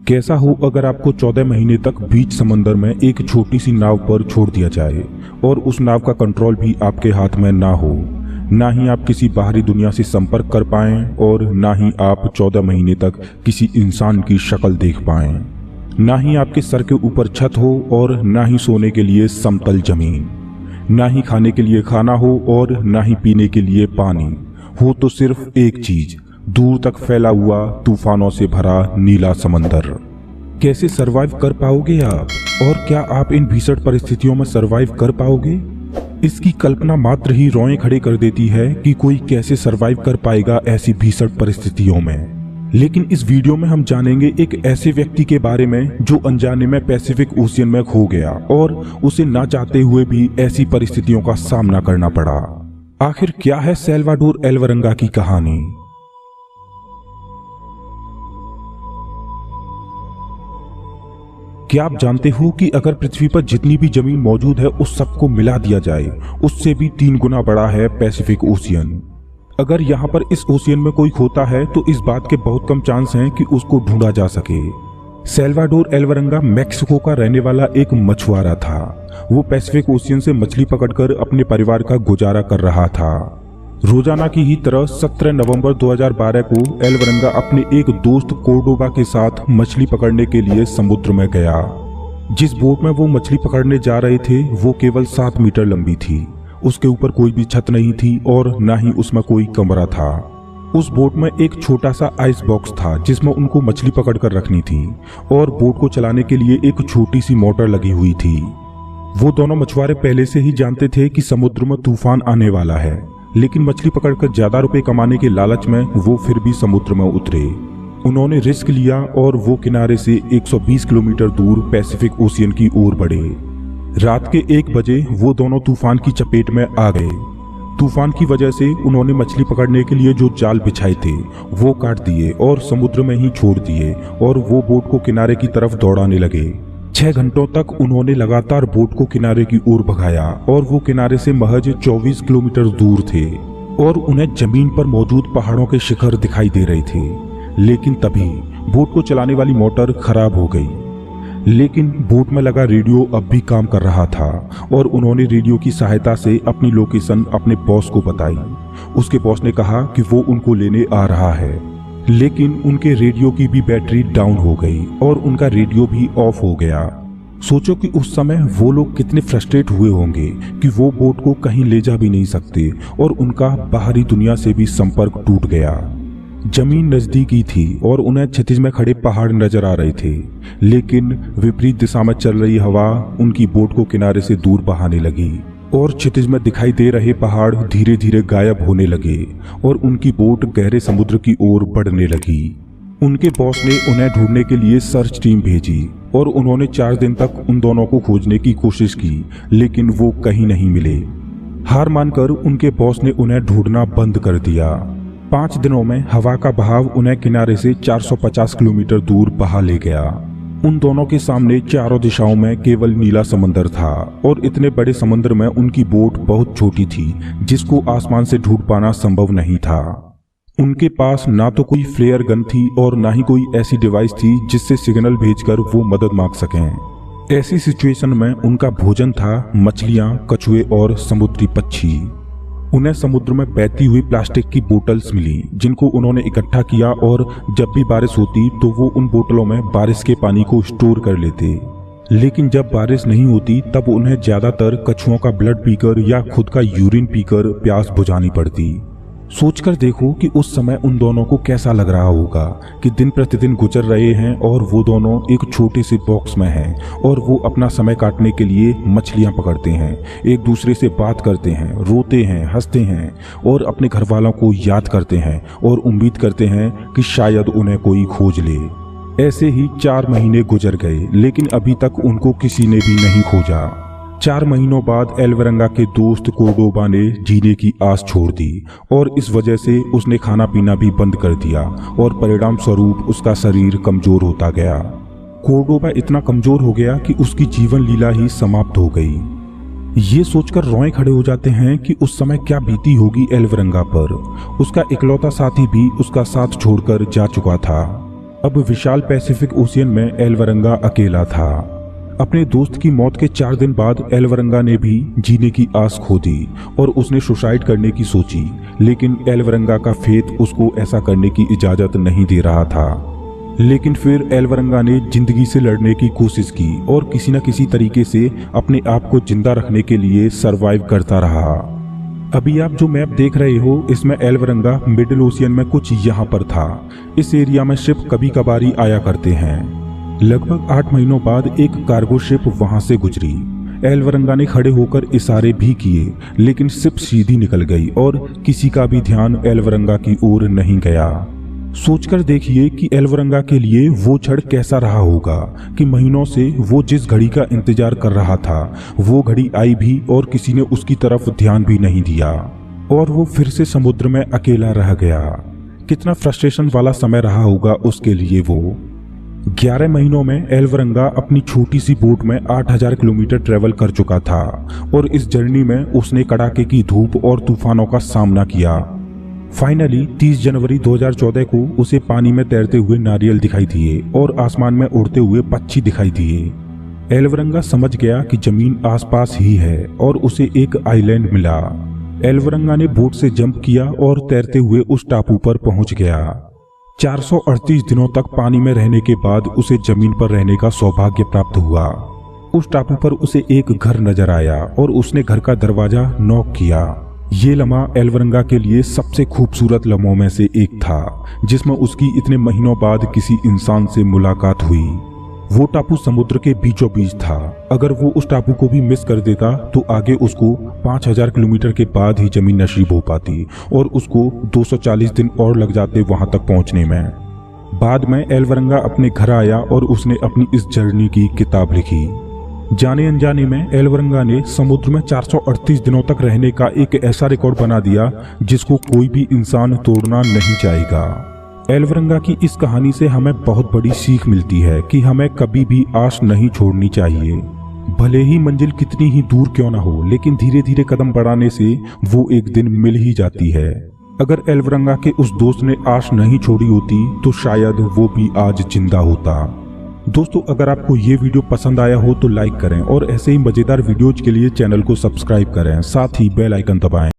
कैसा हो अगर आपको 14 महीने तक बीच समंदर में एक छोटी सी नाव पर छोड़ दिया जाए और उस नाव का कंट्रोल भी आपके हाथ में ना हो, ना ही आप किसी बाहरी दुनिया से संपर्क कर पाएं और ना ही आप 14 महीने तक किसी इंसान की शक्ल देख पाएं, ना ही आपके सर के ऊपर छत हो और ना ही सोने के लिए समतल जमीन, ना ही खाने के लिए खाना हो और ना ही पीने के लिए पानी हो, तो सिर्फ एक चीज, दूर तक फैला हुआ तूफानों से भरा नीला समंदर। कैसे सरवाइव कर पाओगे आप, और क्या आप इन भीषण परिस्थितियों में सरवाइव कर पाओगे? इसकी कल्पना मात्र ही रोएं खड़े कर देती है कि कोई कैसे सरवाइव कर पाएगा ऐसी भीषण परिस्थितियों में। लेकिन इस वीडियो में हम जानेंगे एक ऐसे व्यक्ति के बारे में जो अनजाने में पैसिफिक ओशियन में खो गया और उसे ना चाहते हुए भी ऐसी परिस्थितियों का सामना करना पड़ा। आखिर क्या है सैल्वाडोर एल्वरंगा की कहानी? क्या आप जानते हो कि अगर पृथ्वी पर जितनी भी जमीन मौजूद है उस सबको मिला दिया जाए, उससे भी 3 गुना बड़ा है पैसिफिक ओशियन। अगर यहाँ पर इस ओशियन में कोई खोता है तो इस बात के बहुत कम चांस हैं कि उसको ढूंढा जा सके। सैल्वाडोर एल्वरंगा मैक्सिको का रहने वाला एक मछुआरा था। वो पैसिफिक ओशियन से मछली पकड़कर अपने परिवार का गुजारा कर रहा था। रोजाना की ही तरह 17 नवंबर 2012 को एल्वरंगा अपने एक दोस्त कोर्डोबा के साथ मछली पकड़ने के लिए समुद्र में गया। जिस बोट में वो मछली पकड़ने जा रहे थे वो केवल 7 मीटर लंबी थी। उसके ऊपर कोई भी छत नहीं थी और ना ही उसमें कोई कमरा था। उस बोट में एक छोटा सा आइस बॉक्स था जिसमें उनको मछली पकड़ कर रखनी थी और बोट को चलाने के लिए एक छोटी सी मोटर लगी हुई थी। वो दोनों मछुआरे पहले से ही जानते थे कि समुद्र में तूफान आने वाला है, लेकिन मछली पकड़कर ज्यादा रुपए कमाने के लालच में वो फिर भी समुद्र में उतरे। उन्होंने रिस्क लिया और वो किनारे से 120 किलोमीटर दूर पैसिफिक ओशियन की ओर बढ़े। रात के 1 बजे वो दोनों तूफान की चपेट में आ गए। तूफान की वजह से उन्होंने मछली पकड़ने के लिए जो जाल बिछाए थे वो काट दिए और समुद्र में ही छोड़ दिए और वो बोट को किनारे की तरफ दौड़ाने लगे। 6 घंटों तक उन्होंने लगातार बोट को किनारे की ओर भगाया और वो किनारे से महज 24 किलोमीटर दूर थे और उन्हें जमीन पर मौजूद पहाड़ों के शिखर दिखाई दे रहे थे। लेकिन तभी बोट को चलाने वाली मोटर खराब हो गई। लेकिन बोट में लगा रेडियो अब भी काम कर रहा था और उन्होंने रेडियो की सहायता से अपनी लोकेशन अपने बॉस को बताई। उसके बॉस ने कहा कि वो उनको लेने आ रहा है, लेकिन उनके रेडियो की भी बैटरी डाउन हो गई और उनका रेडियो भी ऑफ हो गया। सोचो कि उस समय वो लोग कितने फ्रस्ट्रेट हुए होंगे कि वो बोट को कहीं ले जा भी नहीं सकते और उनका बाहरी दुनिया से भी संपर्क टूट गया। जमीन नजदीक ही थी और उन्हें क्षितिज में खड़े पहाड़ नजर आ रहे थे, लेकिन विपरीत दिशा में चल रही हवा उनकी बोट को किनारे से दूर बहाने लगी और क्षितिज में दिखाई दे रहे पहाड़ धीरे धीरे गायब होने लगे और उनकी बोट गहरे समुद्र की ओर बढ़ने लगी। उनके बॉस ने उन्हें ढूंढने के लिए सर्च टीम भेजी और उन्होंने 4 दिन तक उन दोनों को खोजने की कोशिश की, लेकिन वो कहीं नहीं मिले। हार मानकर उनके बॉस ने उन्हें ढूंढना बंद कर दिया। 5 दिनों में हवा का बहाव उन्हें किनारे से 450 किलोमीटर दूर बहा ले गया। उन दोनों के सामने चारों दिशाओं में केवल नीला समंदर था और इतने बड़े समंदर में उनकी बोट बहुत छोटी थी जिसको आसमान से ढूंढ पाना संभव नहीं था। उनके पास ना तो कोई फ्लेयर गन थी और ना ही कोई ऐसी डिवाइस थी जिससे सिग्नल भेजकर वो मदद मांग सकें। ऐसी सिचुएशन में उनका भोजन था मछलियां, कछुए और समुद्री पक्षी। उन्हें समुद्र में बहती हुई प्लास्टिक की बोतल्स मिली जिनको उन्होंने इकट्ठा किया और जब भी बारिश होती तो वो उन बोतलों में बारिश के पानी को स्टोर कर लेते। लेकिन जब बारिश नहीं होती तब उन्हें ज्यादातर कछुओं का ब्लड पीकर या खुद का यूरिन पीकर प्यास बुझानी पड़ती। सोचकर देखो कि उस समय उन दोनों को कैसा लग रहा होगा कि दिन प्रतिदिन गुजर रहे हैं और वो दोनों एक छोटे से बॉक्स में हैं और वो अपना समय काटने के लिए मछलियां पकड़ते हैं, एक दूसरे से बात करते हैं, रोते हैं, हंसते हैं और अपने घर वालों को याद करते हैं और उम्मीद करते हैं कि शायद उन्हें कोई खोज ले। ऐसे ही 4 महीने गुजर गए, लेकिन अभी तक उनको किसी ने भी नहीं खोजा। 4 महीनों बाद एल्वरंगा के दोस्त कोर्डोबा ने जीने की आस छोड़ दी और इस वजह से उसने खाना पीना भी बंद कर दिया और परिणाम स्वरूप उसका शरीर कमजोर होता गया। कोर्डोबा इतना कमजोर हो गया कि उसकी जीवन लीला ही समाप्त हो गई। ये सोचकर रोए खड़े हो जाते हैं कि उस समय क्या बीती होगी एल्वरंगा पर। उसका इकलौता साथी भी उसका साथ छोड़कर जा चुका था अब विशाल पैसिफिक ओशियन में एलवरंगा अकेला था। अपने दोस्त की मौत के 4 दिन बाद एलवरंगा ने भी जीने की आस खो दी और उसने सुसाइड करने की सोची, लेकिन एलवरंगा का फेथ उसको ऐसा करने की इजाजत नहीं दे रहा था। लेकिन फिर एलवरंगा ने जिंदगी से लड़ने की कोशिश की और किसी न किसी तरीके से अपने आप को जिंदा रखने के लिए सरवाइव करता रहा। अभी आप जो मैप देख रहे हो, इसमें एलवरंगा मिडिल ओशियन में कुछ यहाँ पर था। इस एरिया में शिप कभी कभार ही आया करते हैं। लगभग 8 महीनों बाद एक कार्गो शिप वहां से गुजरी। एलवरंगा ने खड़े होकर इशारे भी किए, लेकिन शिप सीधी निकल गई और किसी का भी ध्यान एलवरंगा की ओर नहीं गया। सोचकर देखिए कि एलवरंगा के लिए वो क्षण कैसा रहा होगा कि महीनों से वो जिस घड़ी का इंतजार कर रहा था वो घड़ी आई भी और किसी ने उसकी तरफ ध्यान भी नहीं दिया और वो फिर से समुद्र में अकेला रह गया। कितना फ्रस्ट्रेशन वाला समय रहा होगा उसके लिए वो। 11 महीनों में एलवरंगा अपनी छोटी सी बोट में 8000 किलोमीटर ट्रेवल कर चुका था और इस जर्नी में उसने कड़ाके की धूप और तूफानों का सामना किया। फाइनली 30 जनवरी 2014 को उसे पानी में तैरते हुए नारियल दिखाई दिए और आसमान में उड़ते हुए पक्षी दिखाई दिए। एलवरंगा समझ गया कि जमीन आसपास ही है और उसे एक आइलैंड मिला। एलवरंगा ने बोट से जंप किया और तैरते हुए उस टापू पर पहुंच गया। 438 दिनों तक पानी में रहने के बाद उसे जमीन पर रहने का सौभाग्य प्राप्त हुआ। उस टापू पर उसे एक घर नजर आया और उसने घर का दरवाजा नॉक किया। ये लम्हा एलवरंगा के लिए सबसे खूबसूरत लम्हों में से एक था, जिसमें उसकी इतने महीनों बाद किसी इंसान से मुलाकात हुई। वो टापू समुद्र के बीचों बीच था। अगर वो उस टापू को भी मिस कर देता तो आगे उसको 5000 किलोमीटर के बाद ही जमीन नसीब हो पाती और उसको 240 दिन और लग जाते वहां तक पहुंचने में। बाद में एलवरंगा अपने घर आया और उसने अपनी इस जर्नी की किताब लिखी। जाने अनजाने में एलवरंगा ने समुद्र में 438 दिनों तक रहने का एक ऐसा रिकॉर्ड बना दिया जिसको कोई भी इंसान तोड़ना नहीं चाहेगा। एलवरंगा की इस कहानी से हमें बहुत बड़ी सीख मिलती है कि हमें कभी भी आस नहीं छोड़नी चाहिए। भले ही मंजिल कितनी ही दूर क्यों ना हो, लेकिन धीरे धीरे कदम बढ़ाने से वो एक दिन मिल ही जाती है। अगर एलवरंगा के उस दोस्त ने आस नहीं छोड़ी होती तो शायद वो भी आज जिंदा होता। दोस्तों, अगर आपको ये वीडियो पसंद आया हो तो लाइक करें और ऐसे ही मजेदार वीडियोज के लिए चैनल को सब्सक्राइब करें, साथ ही बेल आइकन दबाएं।